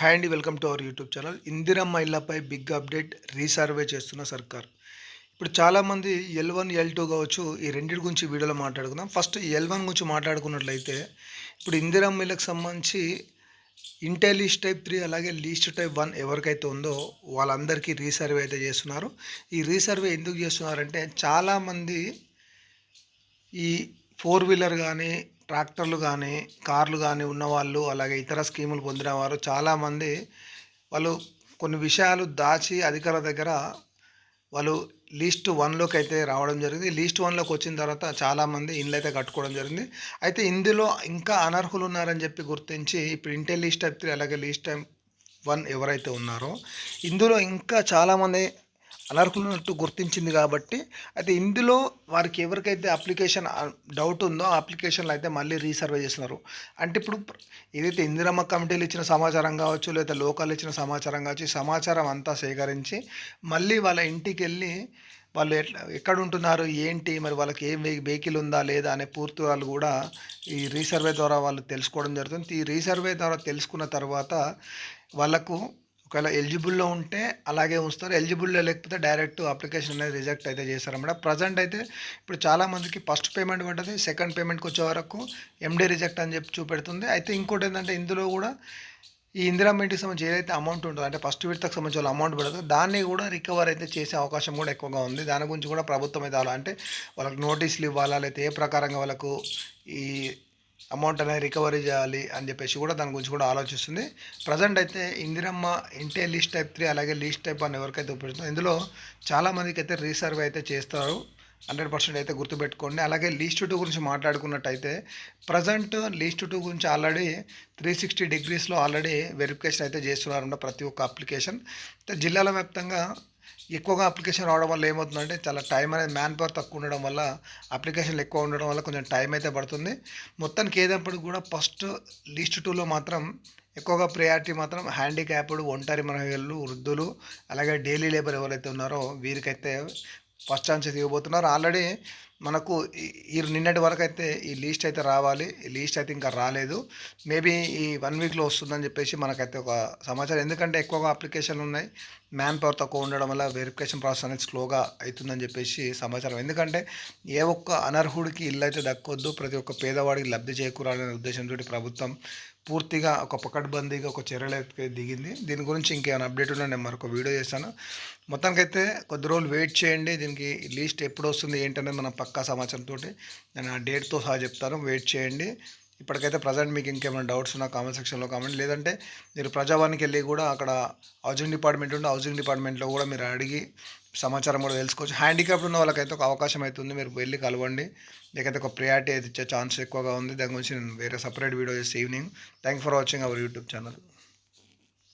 Hi అండి, welcome to our YouTube channel. Indiramma ఇళ్లపై big update, resurvey చేస్తున్న సర్కార్. ఇప్పుడు చాలామంది L1, L2 కావచ్చు, ఈ రెండిటి గురించి వీడియోలో మాట్లాడుకుందాం. ఫస్ట్ L1 గురించి మాట్లాడుకున్నట్లయితే, ఇప్పుడు ఇందిరమ్మ ఇళ్ళకి సంబంధించి ఇంటే లీస్ట్ టైప్ 3 అలాగే లీస్ట్ టైప్ 1 ఎవరికైతే ఉందో వాళ్ళందరికీ రీసర్వే అయితే చేస్తున్నారు. ఈ రీసర్వే ఎందుకు చేస్తున్నారంటే, చాలామంది ఈ ఫోర్ వీలర్ కానీ, ట్రాక్టర్లు కానీ, కార్లు కానీ ఉన్నవాళ్ళు, అలాగే ఇతర స్కీములు పొందిన వారు చాలామంది వాళ్ళు కొన్ని విషయాలు దాచి అధికారుల దగ్గర వాళ్ళు లీస్ట్ 1లోకి అయితే రావడం జరిగింది. లీస్ట్ 1లోకి వచ్చిన తర్వాత చాలామంది ఇండ్లు అయితే కట్టుకోవడం జరిగింది. అయితే ఇందులో ఇంకా అనర్హులు ఉన్నారని చెప్పి గుర్తించి ఇప్పుడు ఇంటే లీస్ట్ టైప్ 3 అలాగే లీస్ట్ టైప్ 1 ఎవరైతే ఉన్నారో ఇందులో ఇంకా చాలామంది అనర్హులున్నట్టు గుర్తించింది కాబట్టి, అయితే ఇందులో వారికి ఎవరికైతే అప్లికేషన్ డౌట్ ఉందో ఆ అప్లికేషన్లు అయితే మళ్ళీ రీసర్వే చేస్తున్నారు. అంటే ఇప్పుడు ఏదైతే ఇందిరమ్మ కమిటీలు ఇచ్చిన సమాచారం కావచ్చు, లేదా లోకల్ ఇచ్చిన సమాచారం కావచ్చు, ఈ సమాచారం అంతా సేకరించి మళ్ళీ వాళ్ళ ఇంటికి వెళ్ళి వాళ్ళు ఎక్కడ ఉంటున్నారు, ఏంటి, మరి వాళ్ళకి ఏం వెహికల్ ఉందా లేదా అనే పూర్తి వాళ్ళు కూడా ఈ రీసర్వే ద్వారా వాళ్ళు తెలుసుకోవడం జరుగుతుంది. ఈ రీసర్వే ద్వారా తెలుసుకున్న తర్వాత వాళ్ళకు ఒకవేళ ఎలిజిబుల్లో ఉంటే అలాగే ఉంచుతారు, ఎలిజిబుల్లో లేకపోతే డైరెక్ట్ అప్లికేషన్ అనేది రిజెక్ట్ అయితే చేస్తారన్నమాట. ప్రజెంట్ అయితే ఇప్పుడు చాలామందికి ఫస్ట్ పేమెంట్ పడ్డది, సెకండ్ పేమెంట్కి వచ్చే వరకు ఎండి రిజెక్ట్ అని చెప్పి చూపెడుతుంది. అయితే ఇంకోటి ఏంటంటే ఇందులో కూడా ఈ ఇందిరమ్మ ఇంటికి సంబంధించి ఏదైతే అమౌంట్ ఉంటుందో, అంటే ఫస్ట్ విడతకు సంబంధించిన అమౌంట్ పడుతుందో దాన్ని కూడా రికవర్ అయితే చేసే అవకాశం కూడా ఎక్కువగా ఉంది. దాని గురించి కూడా ప్రభుత్వం అయితే అంటే వాళ్ళకి నోటీసులు ఇవ్వాలా, లేకపోతే ఏ ప్రకారంగా వాళ్ళకు ఈ అమౌంట్ అనేది రికవరీ చేయాలి అని చెప్పేసి కూడా దాని గురించి కూడా ఆలోచిస్తుంది. ప్రజెంట్ అయితే ఇందిరమ్మ ఇంటే లీస్ట్ టైప్ 3 అలాగే లీస్ట్ టైప్ 1 ఎవరికైతే ఉపయోగిస్తుందో ఇందులో చాలామందికి అయితే రీసర్వే అయితే చేస్తారు. 100% అయితే గుర్తుపెట్టుకోండి. అలాగే లీస్ట్ 2 గురించి మాట్లాడుకున్నట్టయితే ప్రజెంట్ లీస్ట్ 2 గురించి ఆల్రెడీ 360 డిగ్రీస్లో ఆల్రెడీ వెరిఫికేషన్ అయితే చేస్తున్నారన్నమాట ప్రతి ఒక్క అప్లికేషన్. జిల్లాల వ్యాప్తంగా ఎక్కువగా అప్లికేషన్ రావడం వల్ల ఏమవుతుందంటే చాలా టైం అనేది మ్యాన్ పవర్ తక్కువ ఉండడం వల్ల, అప్లికేషన్లు ఎక్కువ ఉండడం వల్ల కొంచెం టైం అయితే పడుతుంది. మొత్తానికి ఏదైనప్పటికీ కూడా ఫస్ట్ లీస్ట్ 2లో మాత్రం ఎక్కువగా ప్రయారిటీ మాత్రం హ్యాండిక్యాప్డ్, ఒంటరి మహిళలు, వృద్ధులు, అలాగే డైలీ లేబర్ ఎవరైతే ఉన్నారో వీరికైతే ఫస్ట్ ఛాన్స్ ఇవ్వబోతున్నారు. ఆల్రెడీ మనకు ఈ నిన్నటి వరకు అయితే ఈ లీస్ట్ అయితే రావాలి, ఈ లీస్ట్ అయితే ఇంకా రాలేదు. మేబీ ఈ 1 వీక్లో వస్తుందని చెప్పేసి మనకైతే ఒక సమాచారం. ఎందుకంటే ఎక్కువగా అప్లికేషన్లు ఉన్నాయి, మ్యాన్ పవర్ తక్కువ ఉండడం వల్ల వెరిఫికేషన్ ప్రాసెస్ అనేది స్లోగా అవుతుందని చెప్పేసి సమాచారం. ఎందుకంటే ఏ ఒక్క అనర్హుడికి ఇల్లు అయితే దక్కొద్దు, ప్రతి ఒక్క పేదవాడికి లబ్ధి చేకూరాలనే ఉద్దేశంతో ప్రభుత్వం పూర్తిగా ఒక పకడ్బందీగా ఒక చర్యలకి దిగింది. దీని గురించి ఇంకేమైనా అప్డేట్ ఉన్నా నేను మరొక వీడియో చేస్తాను. మొత్తానికైతే కొద్ది రోజులు వెయిట్ చేయండి. దీనికి లిస్ట్ ఎప్పుడు వస్తుంది ఏంటనేది మనం పక్కా సమాచారంతో నేను ఆ డేట్తో సహా చెప్తాను, వెయిట్ చేయండి. ఇప్పటికైతే ప్రజెంట్ మీకు ఇంకేమైనా డౌట్స్ ఉన్నా కామెంట్ సెక్షన్లో కామెంట్, లేదంటే మీరు ప్రజావానికి వెళ్ళి కూడా అక్కడ హౌసింగ్ డిపార్ట్మెంట్ ఉంటే హౌసింగ్ డిపార్ట్మెంట్లో కూడా మీరు అడిగి సమాచారం కూడా తెలుసుకోవచ్చు. హ్యాండిక్యాప్డ్ ఉన్న వాళ్ళకైతే ఒక అవకాశం అవుతుంది, మీరు వెళ్ళి కలవండి. లేకపోతే ఒక ప్రియారిటీ అయితే ఇచ్చే ఛాన్స్ ఎక్కువగా ఉంది. దాని గురించి నేను వేరే సపరేట్ వీడియో చేసి evening. Thank for watching our YouTube channel.